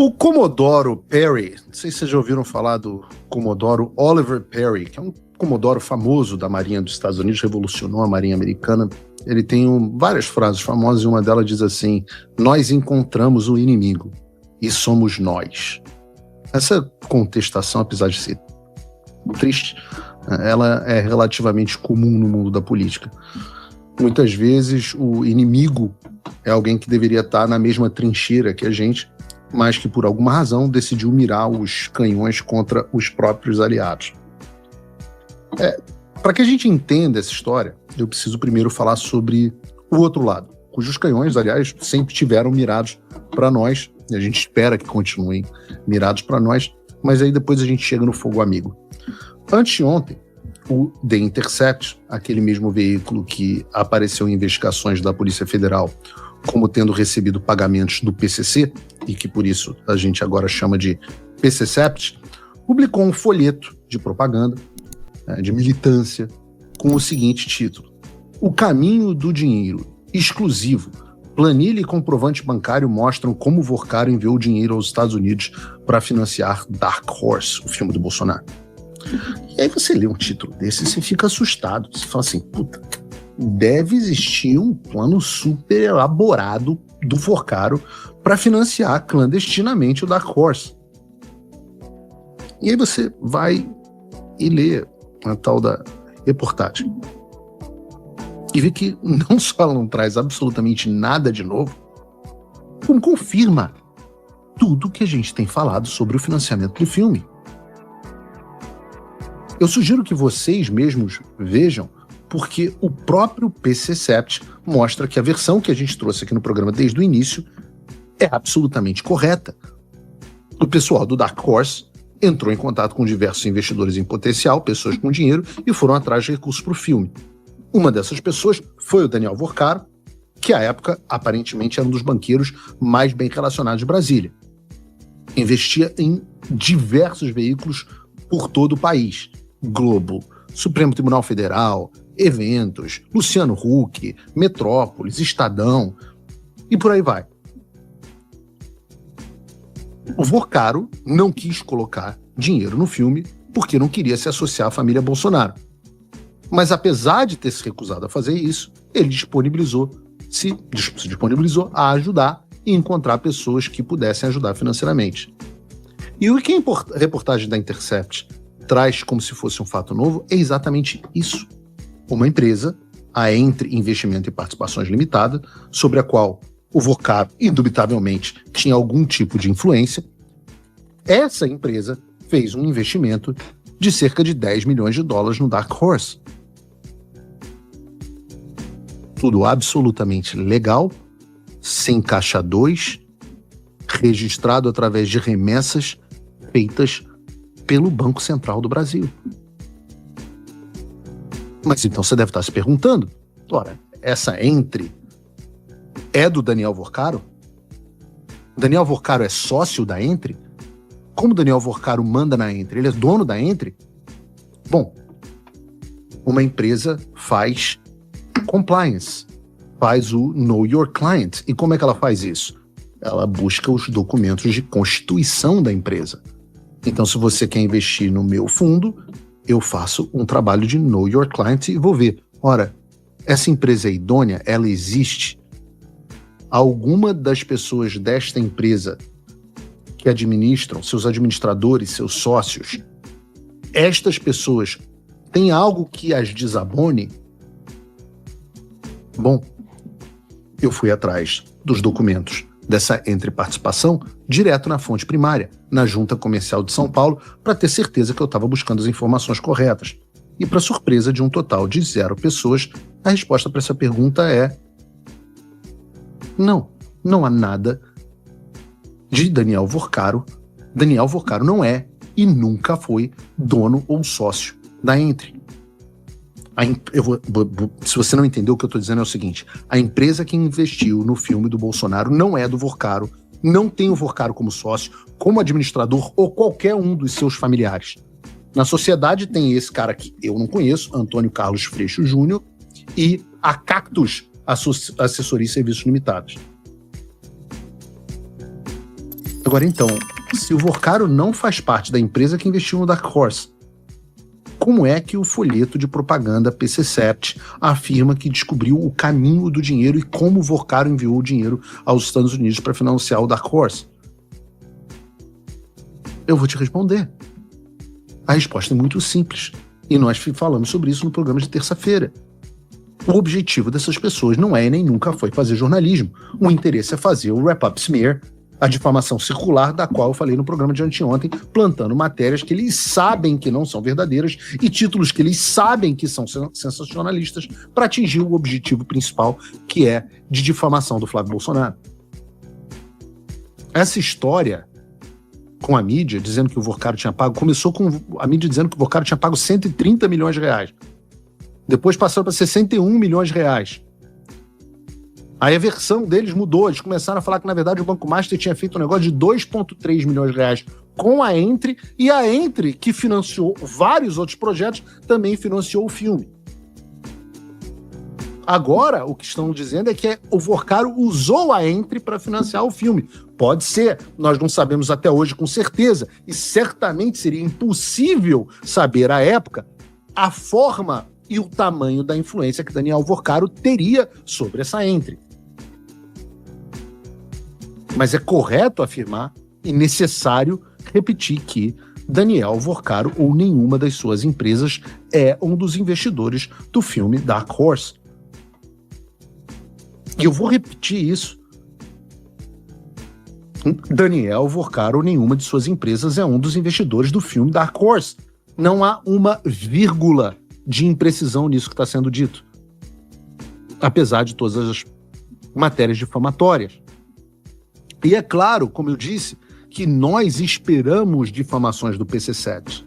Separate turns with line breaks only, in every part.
O Comodoro Perry, não sei se vocês já ouviram falar do Comodoro Oliver Perry, que é um Comodoro famoso da Marinha dos Estados Unidos, revolucionou a Marinha Americana. Ele tem várias frases famosas e uma delas diz assim: nós encontramos o inimigo e somos nós. Essa contestação, apesar de ser triste, ela é relativamente comum no mundo da política. Muitas vezes o inimigo é alguém que deveria estar na mesma trincheira que a gente, mas que por alguma razão decidiu mirar os canhões contra os próprios aliados. Para que a gente entenda essa história, eu preciso primeiro falar sobre o outro lado, cujos canhões, aliás, sempre tiveram mirados para nós, e a gente espera que continuem mirados para nós, mas aí depois a gente chega no fogo amigo. Anteontem, o The Intercept, aquele mesmo veículo que apareceu em investigações da Polícia Federal como tendo recebido pagamentos do PCC, e que por isso a gente agora chama de PCCept, publicou um folheto de propaganda, de militância, com o seguinte título: O caminho do dinheiro, exclusivo. Planilha e comprovante bancário mostram como o Vorcaro enviou dinheiro aos Estados Unidos para financiar Dark Horse, o filme do Bolsonaro. E aí você lê um título desse e você fica assustado. Você fala assim, puta, deve existir um plano super elaborado do Vorcaro para financiar clandestinamente o Dark Horse. E aí você vai e lê a tal da reportagem e vê que não só ela não traz absolutamente nada de novo, como confirma tudo que a gente tem falado sobre o financiamento do filme. Eu sugiro que vocês mesmos vejam, porque o próprio PCCept mostra que a versão que a gente trouxe aqui no programa desde o início é absolutamente correta. O pessoal do Dark Horse entrou em contato com diversos investidores em potencial, pessoas com dinheiro, e foram atrás de recursos para o filme. Uma dessas pessoas foi o Daniel Vorcaro, que à época aparentemente era um dos banqueiros mais bem relacionados de Brasília. Investia em diversos veículos por todo o país. Globo, Supremo Tribunal Federal, Eventos, Luciano Huck, Metrópolis, Estadão e por aí vai. O Vorcaro não quis colocar dinheiro no filme porque não queria se associar à família Bolsonaro. Mas apesar de ter se recusado a fazer isso, ele se disponibilizou a ajudar e encontrar pessoas que pudessem ajudar financeiramente. E o que a reportagem da Intercept traz como se fosse um fato novo é exatamente isso. Uma empresa, a Entre Investimento e Participações Limitada, sobre a qual o Vorcaro, indubitavelmente, tinha algum tipo de influência, essa empresa fez um investimento de cerca de 10 milhões de dólares no Dark Horse. Tudo absolutamente legal, sem caixa 2, registrado através de remessas feitas pelo Banco Central do Brasil. Mas então você deve estar se perguntando, ora, essa Entre é do Daniel Vorcaro? Daniel Vorcaro é sócio da Entre? Como Daniel Vorcaro manda na Entre? Ele é dono da Entre? Bom, uma empresa faz compliance, faz o Know Your Client. E como é que ela faz isso? Ela busca os documentos de constituição da empresa. Então, se você quer investir no meu fundo, eu faço um trabalho de Know Your Client e vou ver, ora, essa empresa é idônea, ela existe? Alguma das pessoas desta empresa que administram, seus administradores, seus sócios, estas pessoas têm algo que as desabone? Bom, eu fui atrás dos documentos dessa Entre-participação direto na fonte primária, na Junta Comercial de São Paulo, para ter certeza que eu estava buscando as informações corretas. E para surpresa de um total de 0 pessoas, a resposta para essa pergunta é não há nada de Daniel Vorcaro. Daniel Vorcaro não é e nunca foi dono ou sócio da Entre. Se você não entendeu, o que eu estou dizendo é o seguinte: a empresa que investiu no filme do Bolsonaro não é do Vorcaro, não tem o Vorcaro como sócio, como administrador ou qualquer um dos seus familiares. Na sociedade tem esse cara que eu não conheço, Antônio Carlos Freixo Júnior, e a Cactus Assessoria e Serviços Limitados. Agora então, se o Vorkaro não faz parte da empresa que investiu no Dark Horse, como é que o folheto de propaganda PC7 afirma que descobriu o caminho do dinheiro e como o Vorkaro enviou o dinheiro aos Estados Unidos para financiar o Dark Horse? Eu vou te responder. A resposta é muito simples. E nós falamos sobre isso no programa de terça-feira. O objetivo dessas pessoas não é e nem nunca foi fazer jornalismo. O interesse é fazer o wrap-up smear, a difamação circular da qual eu falei no programa de anteontem, plantando matérias que eles sabem que não são verdadeiras e títulos que eles sabem que são sensacionalistas para atingir o objetivo principal, que é de difamação do Flávio Bolsonaro. Essa história com a mídia dizendo que o Vorkaro tinha pago, começou com a mídia dizendo que o Vorkaro tinha pago 130 milhões de reais. Depois passou para 61 milhões de reais. Aí a versão deles mudou, eles começaram a falar que na verdade o Banco Master tinha feito um negócio de 2,3 milhões de reais com a Entre, e a Entre, que financiou vários outros projetos, também financiou o filme. Agora, o que estão dizendo é que o Vorkaro usou a Entre para financiar o filme. Pode ser, nós não sabemos até hoje com certeza, e certamente seria impossível saber à época a forma e o tamanho da influência que Daniel Vorkaro teria sobre essa Entre. Mas é correto afirmar e necessário repetir que Daniel Vorkaro ou nenhuma das suas empresas é um dos investidores do filme Dark Horse. E eu vou repetir isso. Daniel Vorkaro ou nenhuma de suas empresas é um dos investidores do filme Dark Horse. Não há uma vírgula de imprecisão nisso que está sendo dito. Apesar de todas as matérias difamatórias. E é claro, como eu disse, que nós esperamos difamações do PC7.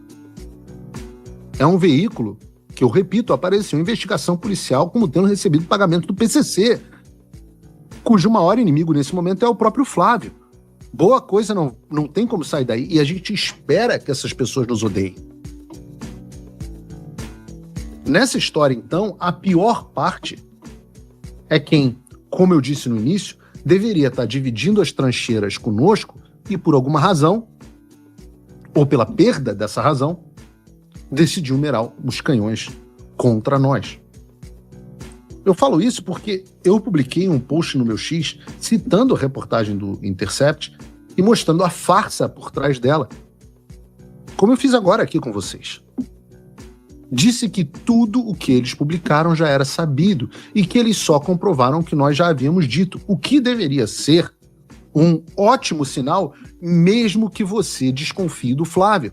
É um veículo que, eu repito, apareceu em investigação policial como tendo recebido pagamento do PCC, cujo maior inimigo nesse momento é o próprio Flávio. Boa coisa não tem como sair daí, e a gente espera que essas pessoas nos odeiem. Nessa história, então, a pior parte é quem, como eu disse no início, deveria estar dividindo as trincheiras conosco e, por alguma razão, ou pela perda dessa razão, decidiu mirar os canhões contra nós. Eu falo isso porque eu publiquei um post no meu X citando a reportagem do Intercept e mostrando a farsa por trás dela, como eu fiz agora aqui com vocês. Disse que tudo o que eles publicaram já era sabido e que eles só comprovaram o que nós já havíamos dito, o que deveria ser um ótimo sinal, mesmo que você desconfie do Flávio.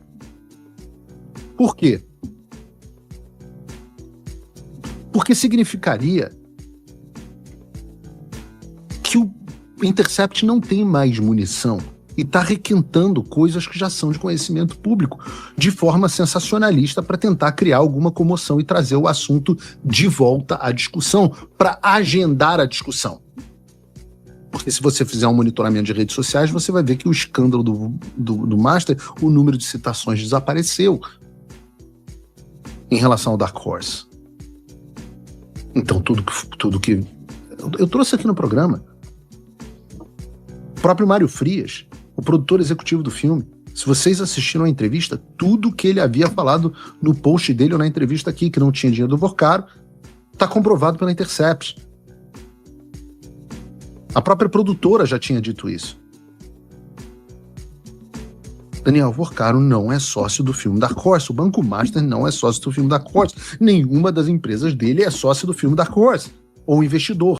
Por quê? Porque significaria que o Intercept não tem mais munição e está requentando coisas que já são de conhecimento público, de forma sensacionalista para tentar criar alguma comoção e trazer o assunto de volta à discussão, para agendar a discussão. Porque se você fizer um monitoramento de redes sociais, você vai ver que o escândalo do Master, o número de citações desapareceu em relação ao Dark Horse. Então, tudo que eu trouxe aqui no programa, o próprio Mário Frias, o produtor executivo do filme, se vocês assistiram a entrevista, tudo que ele havia falado no post dele ou na entrevista aqui, que não tinha dinheiro do Vorkaro, está comprovado pela Intercept. A própria produtora já tinha dito isso. Daniel Vorkaro não é sócio do filme Dark Horse. O Banco Master não é sócio do filme Dark Horse. Nenhuma das empresas dele é sócio do filme Dark Horse, ou investidor.